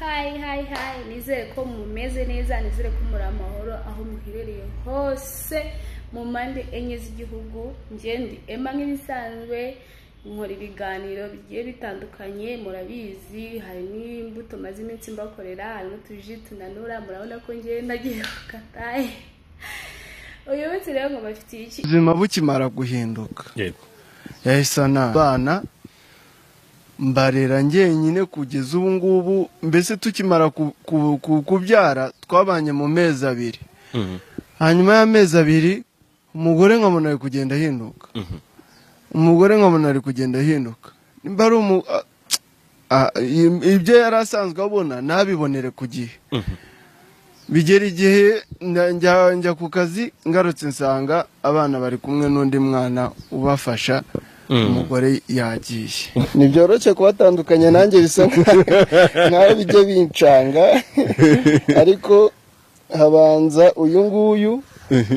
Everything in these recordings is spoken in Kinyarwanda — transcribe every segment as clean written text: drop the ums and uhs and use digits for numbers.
Hi, nizere ko mumeze neza, nizere ko muri amahoro aho muherereye hose mu mpande enye z'igihugu. Ngendi Emma nk'ibisanzwe nkora ibiganiro bigiye bitandukanye, murabizi hari n'imbuto maze iminsi mbakorera, hari n'utuji tunanura, murabona ko ngiye nagiye gukataye. Uyu munsi rero ngo bafitiye iki ubuzima bukimara guhinduka. Yego. Yahise abana mbarera ngenyine kugeza ubu ngubu, mbese tukimara kubyara twabanye mu mezi abiri. Hanyuma y'amezi abiri umugore nkabona ari kugenda ahinduka. Nimba ari ibyo yari asanzwe abona nabibonere ku gihe. Bigera igihe njya ku kazi, ngarutse nsanga abana bari kumwe n'undi mwana ubafasha, umugore yagiye. Nibyoroshye kubatandukanya, nanjye bisa nkaho bijye bincanga, ariko habanza uyu nguyu,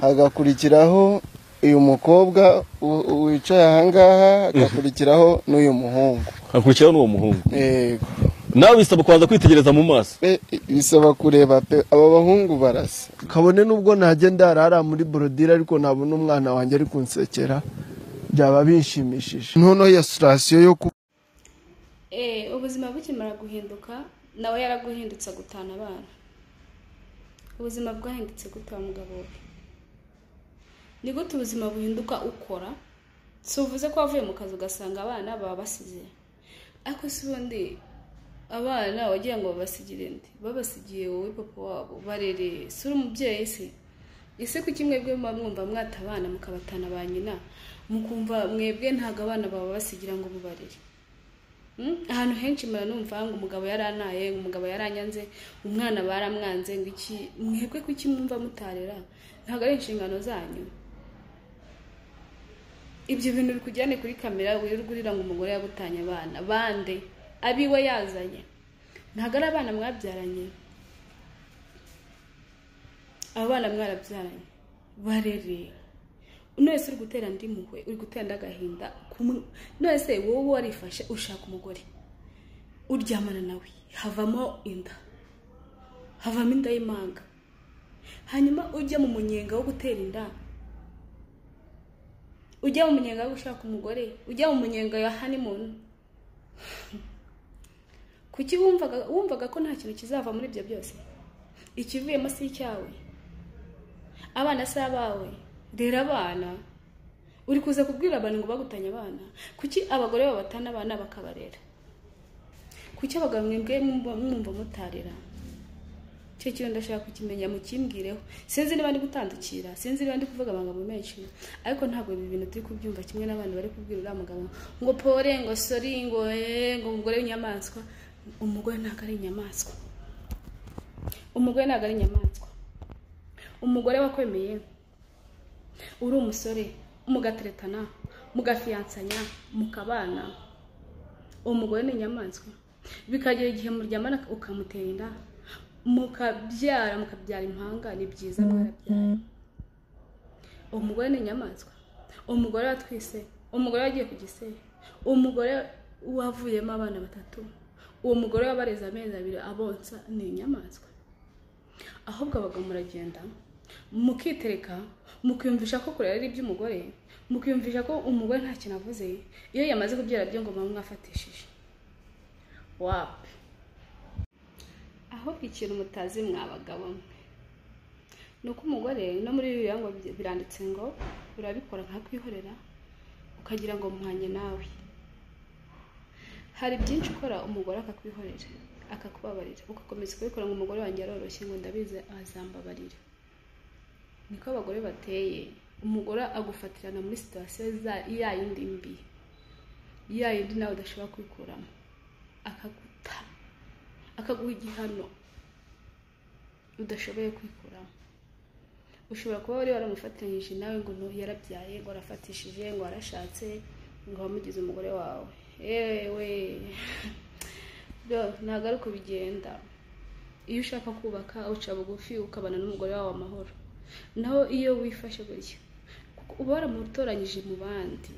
hagakurikiraho uyu mukobwa wicaye ahangaha, hagakurikiraho n'uyu muhungu. Hakurikiraho n'uwo muhungu. Yego. Nawe bisaba kubanza kwitegereza mu maso. Bisaba kureba pe, aba bahungu barasa. Kabone nubwo najye ndarara muri brodire, ariko nabona umwana wanjye ari kunsekera, byaba bishimishije. Noneho ya sitasiyo yo ubuzima bukimara guhinduka, nawe yaraguhindutse gutana abana. Ubuzima bwahindutse gutwa mugabo we. Ni gute ubuzima buhinduka ukora? Si uvuze ko wavuye mu kazi ugasanga abana baba basize. Ariko si bundi abana wagira ngo babasigire ndi, babasigiye wowe papa wabo barere. Si uri umubyeyi se? Ese kuki mwebwe mwumva mwata abana mukabatana ba nyina, mukumva mwebwe ntago abana baba basigira ngo mubarere? Ahantu henshi muranumva ngo umugabo yaranaye, umugabo yaranyanze, umwana baramwanze, ngo iki. Mwebwe kuki mwumva mutarera? Ntago ari inshingano zanyu. Ibyo bintu bikujyane kuri kamera wirugurira ngo umugore yagutanye abana bande abiwe yazanye. Ntago ari abana mwabyaranye. Abana mwarabyaranye barere. Unwese uri gutera ndi muhwe, uri gutera ndagahinda. Nwese wowe warifashe ushaka umugore, uryamana nawe, havamo inda y'imanga, hanyuma ujya mu munyenga wo gutera inda, ujya mu munyenga wo gushaka umugore, ujya mu munyenga ya honeymoon. Kuki wumvaga ko nta kintu kizava muri ibyo byose? Ikivuyemo si icyawe. Abana si abawe. Rero abana uri kuza kubwira abantu ngo bagutanye abana. Kuki abagore babatana abana bakabarera? Kuki abagabo mwebwe mwumva mutarera? Cyo kintu ndashaka kukimenya, mukimbwireho. Sinzi niba ndi gutandukira, sinzi niba ndi kuvuga amagambo menshi, ariko ntabwo ibi bintu turi kubyumva kimwe n'abantu bari kubwira uriya mugabo ngo pore, ngo sorry, ngo umugore w'inyamaswa. Umugore ntabwo ari inyamaswa. Umugore ntabwo ari inyamaswa. Umugore wakwemeye, uri umusore, mugateretana, mugafiyansanya, mukabana, umugore ni inyamaswa. Bikagera igihe muryamana ukamutera inda, mukabyara impanga, ni byiza mwarabyara. Umugore ni inyamaswa. Umugore watwise, umugore wagiye ku gisebe, umugore wavuyemo abana batatu, uwo mugore wabareza amezi abiri abonsa, ni inyamaswa. Ahubwo abagabo muragenda mukitereka, mukiyumvisha ko kurera ari iby'umugore, mukiyumvisha ko umugore nta kintu avuze iyo yamaze kubyara byo ngo mwafatishije. Wapi. Aho ikintu mutazi mwabagabo nuko umugore no muri ibi yango biranditse ngo urabikora nka kwihorera ukagira ngo muhanye nawe. Hari byinshi ukora umugore akakwihorera, akakubabarira, ugakomeza kubikora ngo umugore wanjye aroroshye ngo ndabize azambabarira. Niko abagore bateye. Umugore agufatirana muri situation ya yindi mbi, ya yindi nawe udashobora kwikuramo, akaguta, akaguha igihano udashoboye kwikuramo. Ushobora kuba wari waramufatanyije nawe ngo yarabyaye, ngo arafatishije, ngo arashatse, ngo wamugize umugore wawe. Ntabwo ari uko bigenda. Iyo ushaka kubaka uca bugufi ukabana n'umugore wawe amahoro. Naho iyo wifashe gutya, uba waramutoranyije mu bandi,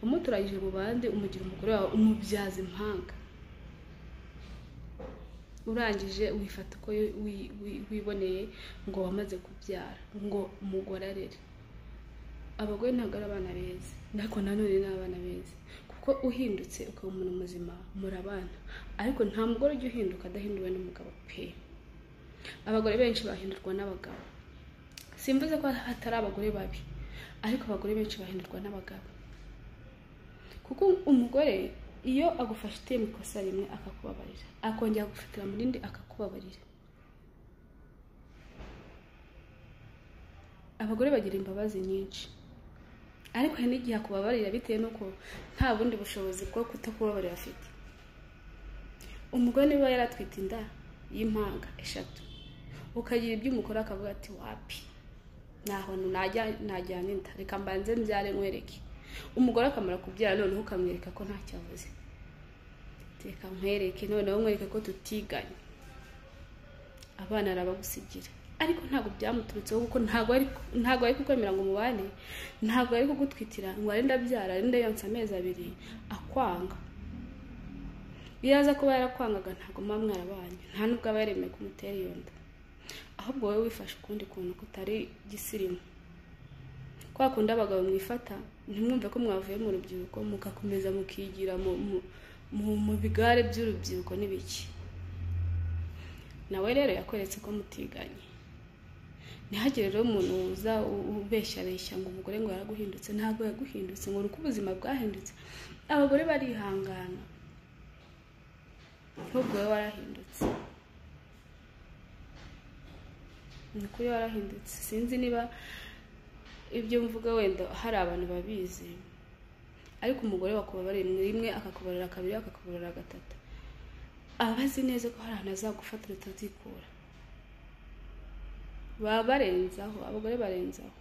umugira umugore wawe, umubyaza impanga. urangije wifata uko wiboneye ngo wamaze kubyara ngo umugore arere. Abagore ntabwo ari abana beza, ariko nanone ni abana beza, kuko uhindutse ukaba umuntu muzima murabana, ariko nta mugore ujya uhinduka adahinduwe n'umugabo pe. Abagore benshi bahindurwa n'abagabo, simvuze ko hatari abagore babi, ariko abagore benshi bahindurwa n'abagabo, kuko umugore iyo agufashe itema ikosa rimwe akakubabarira, akongera gufatira mu rindi akakubabarira. Abagore bagira imbabazi nyinshi, ariko hari n'igihe akubabarira bitewe n'uko nta bundi bushobozi bwo kutakubabarira afite. Umugore niba yaratwite inda y'impanga 3, ukagira ibyo umukora akavuga ati wapi naho najyana inda, reka mbanze mbyare nkwereke. Umugore akamara kubyara noneho ukamwereka ko ntacyo avuze, reka nkwereke noneho nkwereke ko tutiganye, abana arabagusigira. Ariko ntabwo byamuturutseho, kuko ntabwo ari kukwemera ngo mubane, ntabwo ari kugutwitira ngo arenda byara arenda yonsa amezi 2 akwanga. Iyo aza kuba yarakwangaga ntabwo muba mwarabanye, nta nubwo aba yaremeye kumutera iyo nda, ahubwo wowe wifashe ukundi kuntu kutari gisirimu. Kwa kundi abagabo mwifata ntimwumve ko mwavuye mu rubyiruko mugakomeza mukigira mu bigare by'urubyiruko n'ibiki. Nawe rero yakweretse ko mutiganye. Ntihagire rero umuntu uza ubeshyareshya ngo umugore ngo yaraguhindutse. Ntabwo yaguhindutse, ngo uko ubuzima bwahindutse. Abagore barihangana, ahubwo wowe warahindutse. Niko warahindutse. Sinzi niba ibyo mvuga wenda hari abantu babizi, ariko umugore wakubabariye rimwe akakubarira 2 akakubarira 3, abazi neza ko hari ahantu azagufata utazikura. Baba barenzaho, abagore barenzaho.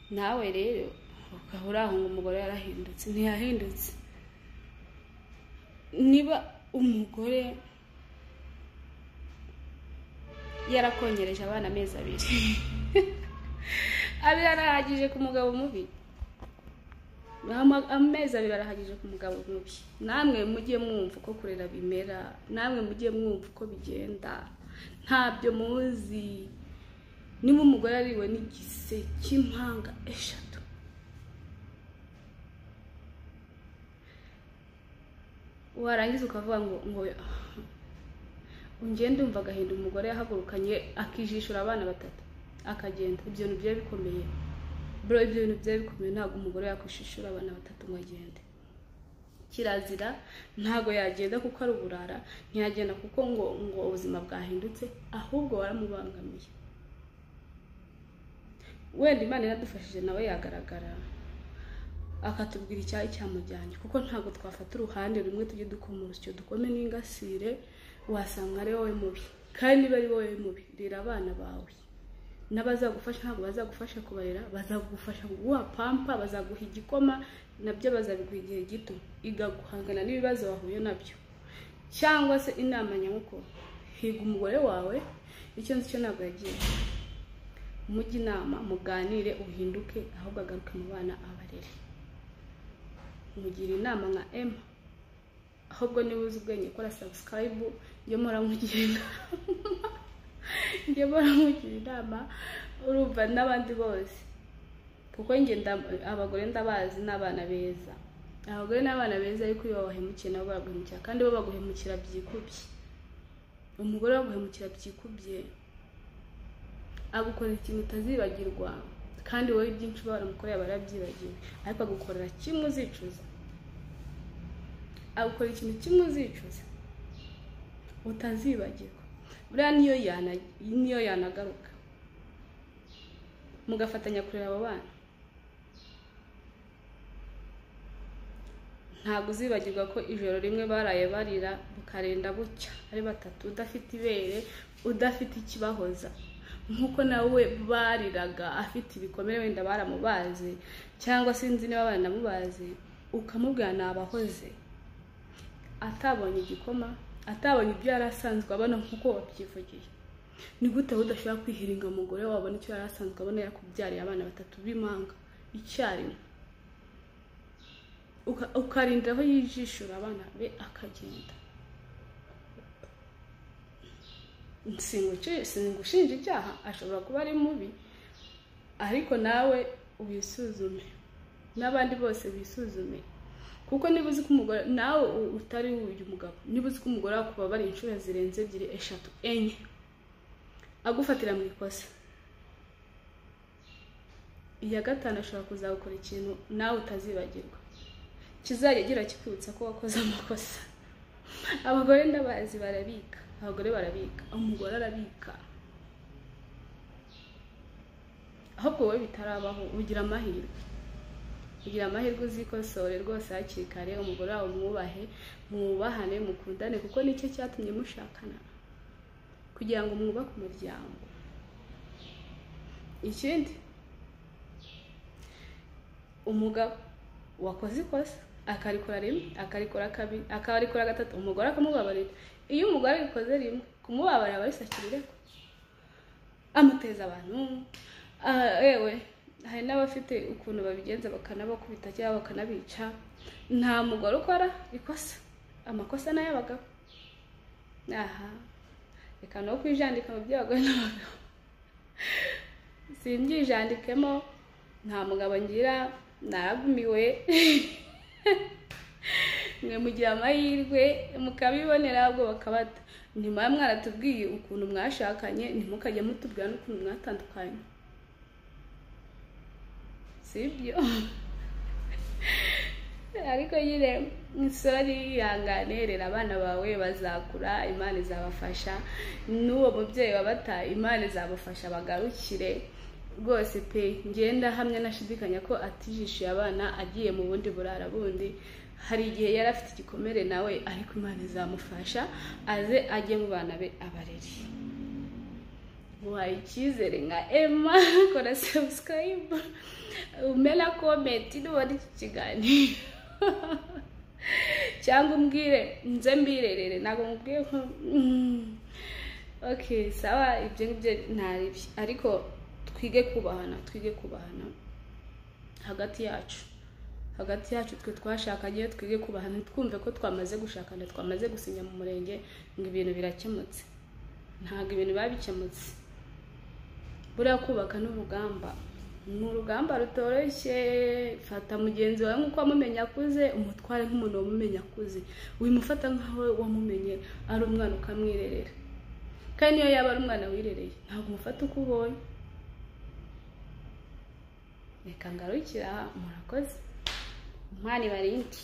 Nawe rero ukahura aho ngo umugore yarahindutse. Ntiyahindutse. Niba umugore yarakonyereje abana amezi 2 arahagije ku mugabo mubi. Amezi 2 arahagije ku mugabo mubi. Namwe mujye mwumva uko kurera bimera, namwe mujye mwumva uko bigenda, ntabyo muzi. Niba umugore ariwe n'igise cy'impanga 3, warangiza ukavuga ngo ungende umva agahinda umugore yahagurukanye akijishura abana 3 akagenda. Ibyo bintu bye bikomeye bro, ibyo bintu bye bikomeye. Ntabwo umugore yakwishishura abana 3 ngo agende. Kirazira, ntabwo yagenda kuko ari uburara, ntiyagenda kuko ngo ubuzima bwahindutse, ahubwo waramubangamiye. Wenda Imana iradufashije nawe yagaragara akatubwira icyayi cyamujyanye, kuko ntabwo twafata uruhande rumwe tujye dukoma urusyo dukome n'ingasire wasanga ari wowe mubi. Kandi niba ari wowe mubi, rera abana bawe. N'abazagufasha ntabwo bazagufasha kubarera, bazagufasha guha pampa, bazaguha igikoma, nabyo bazabiguha igihe gito. Iga guhangana n'ibibazo wahuye nabyo, cyangwa se inama nyamuko, higa umugore wawe icyo nzi cyo ntabwo yagiye. Mujye inama, muganire, uhinduke, ahubwo agaruke mu bana abarere. Mugira inama nka Emma, ahubwo niba uzi ubwenge kora subscribe, njye mugira inama, urumva n'abandi bose, kuko njye abagore ndabazi n'abana beza. Abagore n'abana beza, ariko iyo bahemukiye nabo baraguhemukira, kandi bo baguhemukira byikubye. Umugore waguhemukira byikubye agukora ikintu utazibagirwa, kandi wowe byinshi baramukoreye barabyibagiwe, ariko agukorera kimwe uzicuza. Agukora ikintu kimwe uzicuza utazibagirwa. Buriya niyo yanagaruka mugafatanya kurera abo bana, ntabwo uzibagirwa ko ijoro rimwe baraye barira bukarenda bucya ari 3, udafite ibere, udafite ikibahoza. Nkuko nawe bariraga afite ibikomere, wenda baramubaze, cyangwa sinzi niba baranamubaze, ukamubwira nabahoze, atabonye igikoma, atabonye ibyo yarasanzwe abona nkuko wabyivugiye. Ni gute udashobora kwihiringa umugore wabona icyo yarasanzwe abona yakubyariye abana 3 b'impanga icyarimwe, ukarindira aho yijishura abana be akagenda. singushinja icyaha, ashobora kuba ari mubi, ariko nawe ubisuzume, n'abandi bose bisuzume. Kuko niba uzi ko umugore nawe utari uyu mugabo, niba uzi ko umugore akubabara inshuro zirenze 2, 3, 4 agufatira mu ikosa, iya gatanu ashobora kuzagukora ikintu nawe utazibagirwa, kizajya gira kikwibutsa ko wakoze amakosa. Abagore ndabazi barabika, abagore barabika, umugore arabika. Ahubwo wowe bitarabaho ugira amahirwe uzikosore rwose hakiri kare, umugore wawe mwubahane, mukundane, kuko nicyo cyatumye mushakana, kugira ngo mwubake umuryango. Ikindi, umugabo wakoze ikosa akarikora rimwe, akarikora kabiri, akarikora gatatu, umugore akamubabarira. Iyo umugore abikoze rimwe, kumubabarira barisakirire ko amuteza abantu. Ewe hari n'abafite ukuntu babigenza bakanabakubita cyangwa bakanabica. Nta mugore ukora ikosa, amakosa n'ay'abagabo. Reka no kwijandika mu by'abagore n'abagabo, simbyijandikemo, nta mugabo ngira, naragumiwe. Mwe mugira amahirwe mukabibonera, ahubwo bakabata. Nyuma mwaratubwiye ukuntu mwashakanye, ntimukajya mutubwira n'ukuntu mwatandukanye, sibyo? Ariko nyine nsori yangane, rera abana bawe bazakura, Imana izabafasha. N'uwo mubyeyi wabataye, Imana izabafasha bagarukire rwose pe. Ngenda hamwe nashidikanya ko atijishiye abana agiye mu bundi burara bundi. Hari igihe yari afite igikomere nawe, ariko Imana izamufasha aze ajye mu bana be abareri. Muhaye icyizere nka Emma, kora subscribe, umena comment n'ubundi iki kiganiro, cyangwa umbwire nze mbirerere, ntabwo mubwiye ko okay sawa, ibyo ngibyo ntaribye, ariko twige kubahana hagati yacu twe twashakanye, twige kubahana, twumve ko twamaze gushakana, twamaze gusinya mu murenge ngo ibintu birakemutse. Ntabwo ibintu babikemutse. Buriya kubaka n'urugamba, n'urugamba rutoroshye. Fata mugenzi wawe nk'uko wamumenya akuze, umutware nk'umuntu wamumenya akuze, wimufata nkaho wamumenye ari umwana ukamwirerera. Kandi niyo yaba ari umwana wirereye, ntabwo umufata uko ubonye. Reka ngarukira, murakoze. Imana ibarinde.